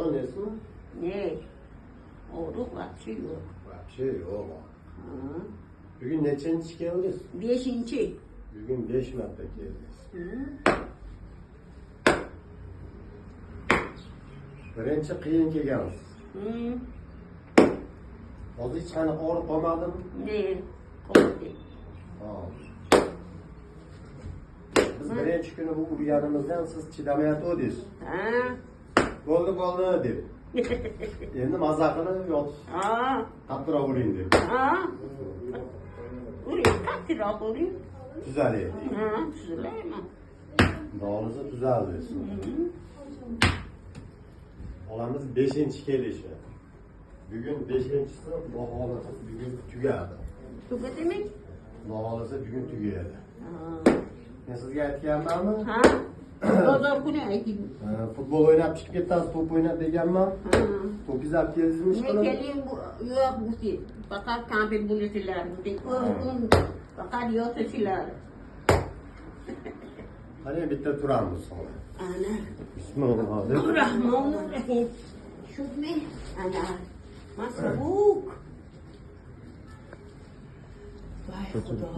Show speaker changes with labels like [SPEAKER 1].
[SPEAKER 1] oynayasın mı?
[SPEAKER 2] Ne? Oğluk vakti yok.
[SPEAKER 1] Vahşi yok.
[SPEAKER 2] Hı.
[SPEAKER 1] Bugün nechenchi keldiz?
[SPEAKER 2] 5.
[SPEAKER 1] Bugün 5 marta keldiz.
[SPEAKER 2] Hı.
[SPEAKER 1] Birinchi qiyin kelgansiz.
[SPEAKER 2] Hı.
[SPEAKER 1] Hozir hech qanaqa og'riq qolmadimi?
[SPEAKER 2] Ne? Korktu.
[SPEAKER 1] Ha. Biz birinchi kuni bu urganimizdan siz chidamayotgandingiz.
[SPEAKER 2] Ha?
[SPEAKER 1] Bo'ldi deb. Endi maza qilib yot.
[SPEAKER 2] Ha?
[SPEAKER 1] Qattiqroq uring deb.
[SPEAKER 2] Ha? Uring, qattiqroq uring.
[SPEAKER 1] Tuzaladi.
[SPEAKER 2] Ha? Tuzulayman.
[SPEAKER 1] Dog'ingizni tuzaldi. Olamiz 5-chi kelishi. Bugun 5-chisi, Xudo xohlasa bugun tugadi.
[SPEAKER 2] Tugadimi?
[SPEAKER 1] Xudo xohlasa bugun tugayadi.
[SPEAKER 2] Ha?
[SPEAKER 1] Men sizga aytganmanmi?
[SPEAKER 2] Ha? Bozor kuni ayting.
[SPEAKER 1] Futbol o'ynab chiqib ketasiz, top o'ynab deganman.
[SPEAKER 2] Ha?
[SPEAKER 1] To'pingiz olib keldingizmi?
[SPEAKER 2] Ne geleyim bu yok bu ki. Fakat kampir buluşurlar. Bu ki korkun. Fakat yok seçiler.
[SPEAKER 1] Qani bitta turamiz sonra.
[SPEAKER 2] Ana.
[SPEAKER 1] Bismillahirrahmanirrahim.
[SPEAKER 2] Rahmanirrahim. Şükme. Ana. Masabuk. Vay Xudo.